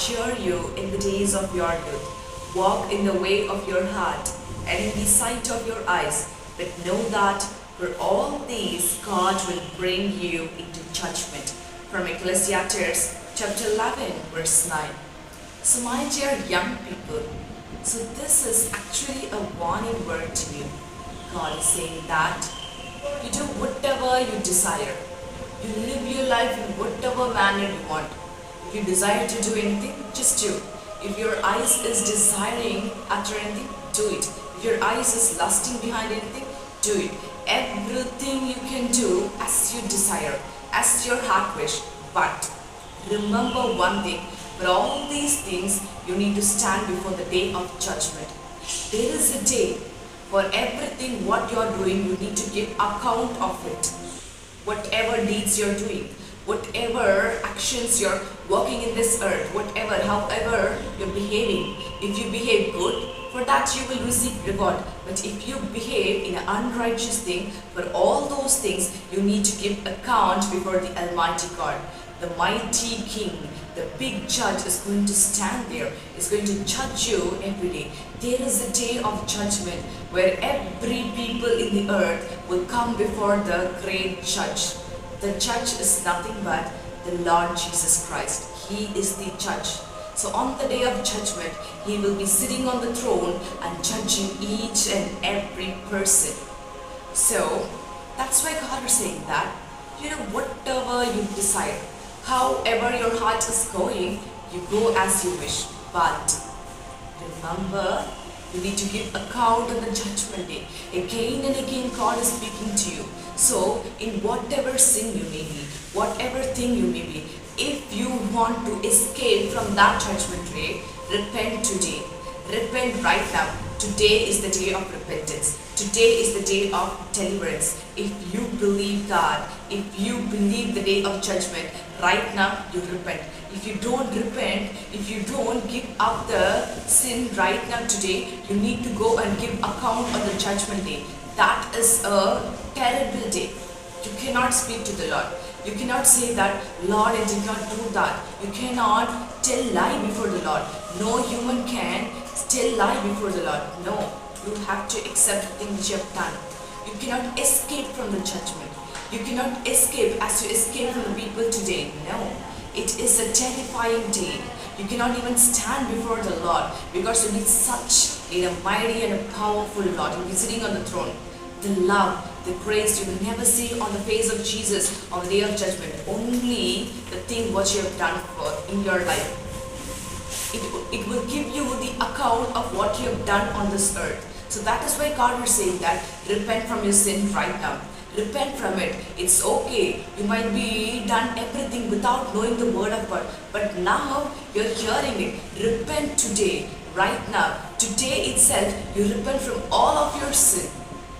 cheer you in the days of your youth. Walk in the way of your heart and in the sight of your eyes, but know that for all these God will bring you into judgment. From Ecclesiastes chapter 11 verse 9. So my dear young people, so this is actually a warning word to you. God is saying that you do whatever you desire. You live your life in whatever manner you want. If you desire to do anything, just do. If your eyes is desiring after anything, do it. If your eyes is lusting behind anything, do it. Everything you can do as you desire, as your heart wish. But remember one thing, for all these things you need to stand before the day of judgment. There is a day for everything what you are doing, you need to give account of it. Whatever deeds you're doing, whatever actions you're working in this earth, however you're behaving, if you behave good, for that you will receive reward. But if you behave in an unrighteous thing, for all those things you need to give account before the Almighty God. The mighty King, the big judge is going to stand there, is going to judge you every day. There is a day of judgment where every people in the earth will come before the great judge. The judge is nothing but the Lord Jesus Christ. He is the judge. So on the day of judgment, He will be sitting on the throne and judging each and every person. So that's why God is saying that, whatever you desire, however your heart is going, you go as you wish. But remember, you need to give account on the judgment day. Again and again God is speaking to you. So in whatever sin you may be, whatever thing you may be, if you want to escape from that judgment day, repent today. Repent right now. Today is the day of repentance. Today is the day of deliverance. If you believe God, if you believe the day of judgment, right now you repent. If you don't repent, if you don't give up the sin right now today, you need to go and give account on the judgment day. That is a terrible day. You cannot speak to the Lord. You cannot say that, Lord, I did not do that. You cannot tell lie before the Lord. No human can tell lie before the Lord. No, you have to accept the thing which you have done. You cannot escape from the judgment. You cannot escape as you escape from the people today. No, it is a terrifying day. You cannot even stand before the Lord because you need such a mighty and a powerful Lord. You'll be sitting on the throne. The love, the grace you will never see on the face of Jesus on the day of judgment. Only the thing what you have done in your life. It will give you the account of what you have done on this earth. So that is why God is saying that repent from your sin right now. Repent from it. It's okay. You might be done everything without knowing the word of God. But now you're hearing it. Repent today, right now. Today itself, you repent from all of your sin.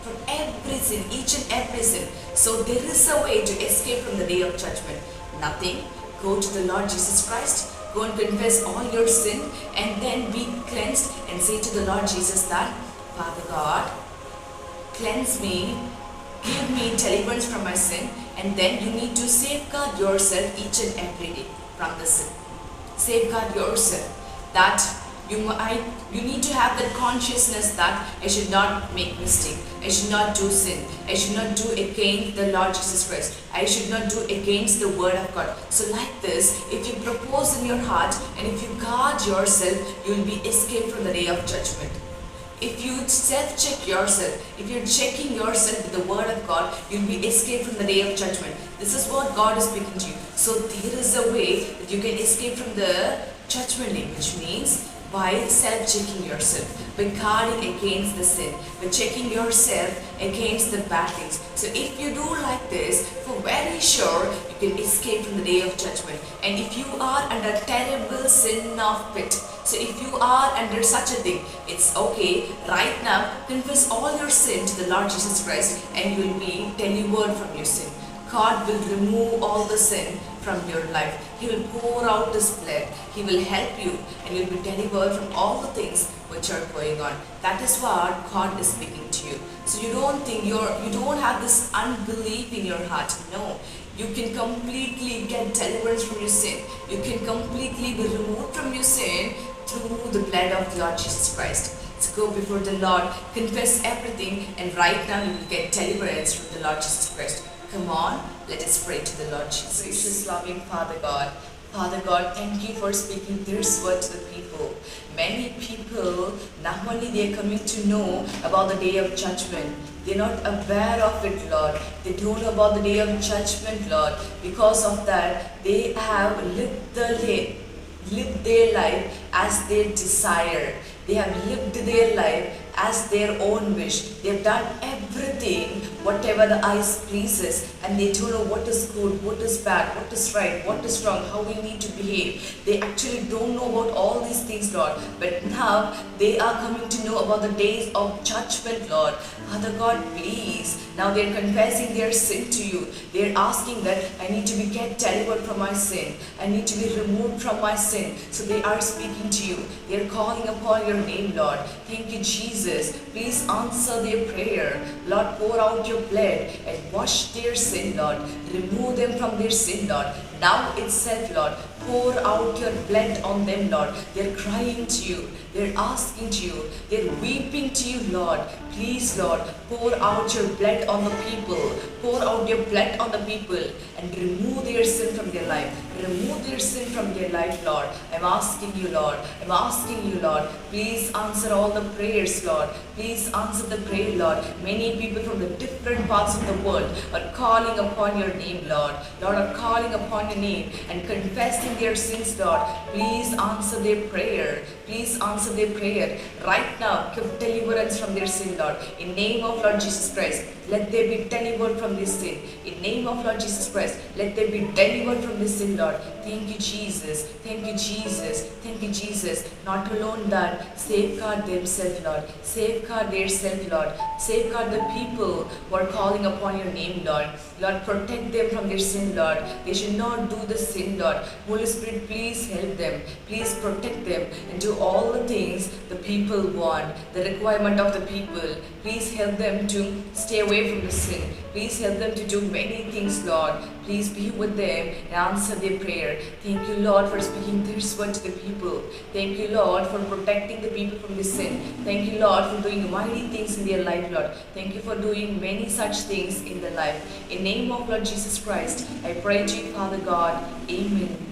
From every sin, each and every sin. So there is a way to escape from the day of judgment. Nothing. Go to the Lord Jesus Christ. Go and confess all your sin and then be cleansed and say to the Lord Jesus that, Father God, cleanse me, give me deliverance from my sin, and then you need to safeguard yourself each and every day from the sin. Safeguard yourself that you need to have that consciousness that I should not make mistake. I should not do sin. I should not do against the Lord Jesus Christ. I should not do against the word of God. So like this, if you propose in your heart and if you guard yourself, you will be escaped from the day of judgment. If you self-check yourself, if you're checking yourself with the word of God, you'll be escaped from the day of judgment. This is what God is speaking to you. So there is a way that you can escape from the judgment day, which means by self-checking yourself, by guarding against the sin, by checking yourself against the bad things. So if you do like this, for very sure, you can escape from the day of judgment. And if you are under terrible sin of pit, so if you are under such a thing, it's okay. Right now, confess all your sin to the Lord Jesus Christ and you will be delivered from your sin. God will remove all the sin from your life. He will pour out His blood. He will help you and you will be delivered from all the things which are going on. That is what God is speaking to you. So you don't think you don't have this unbelief in your heart. No. You can completely get deliverance from your sin. You can completely be removed from your sin through the blood of the Lord Jesus Christ. So go before the Lord, confess everything, and right now you will get deliverance from the Lord Jesus Christ. Come on, let us pray to the Lord Jesus. Gracious, loving Father God. Father God, thank you for speaking this word to the people. Many people, not only they are coming to know about the day of judgment, they're not aware of it, Lord. They don't know about the day of judgment, Lord. Because of that, they have lived their life as they desire. They have lived their life as their own wish. They've done everything, whatever the eyes pleases, and they don't know what is good, what is bad, what is right, what is wrong, how we need to behave. They actually don't know about all these things, Lord. But now they are coming to know about the days of judgment, Lord. Father God, please. Now they're confessing their sin to you. They're asking that I need to get delivered from my sin. I need to be removed from my sin. So they are speaking to you. They're calling upon your name, Lord. Thank you, Jesus. Please answer their prayer. Lord, pour out your blood and wash their sin, Lord. Remove them from their sin, Lord. Now itself, Lord, pour out your blood on them, Lord. They're crying to you. They're asking to you. They're weeping to you, Lord. Please, Lord, pour out your blood on the people. Pour out your blood on the people and remove their sin from their life. Remove their sin from their life, Lord. I'm asking you, Lord. I'm asking you, Lord. Please answer all the prayers, Lord. Please answer the prayer, Lord. Many people from the different parts of the world are calling upon your name, Lord. Lord, are calling upon your name and confessing their sins, Lord. Please answer their prayer. Please answer their prayer. Right now, give deliverance from their sin, Lord. In name of Lord Jesus Christ, let there be delivered from this sin. In name of Lord Jesus Christ, let there be delivered from this sin, Lord. Thank you, Jesus. Thank you, Jesus. Thank you, Jesus. Not alone that, safeguard themselves, Lord. Safeguard themselves, Lord. Safeguard the people who are calling upon your name, Lord. Lord, protect them from their sin, Lord. They should not do the sin, Lord. Holy Spirit, please help them. Please protect them and do all the things the people want, the requirement of the people. Please help them to stay away from the sin. Please help them to do many things, Lord. Please be with them and answer their prayer. Thank you, Lord, for speaking this word to the people. Thank you, Lord, for protecting the people from the sin. Thank you, Lord, for doing mighty things in their life, Lord. Thank you for doing many such things in their life. In the name of Lord Jesus Christ, I pray to you, Father God. Amen.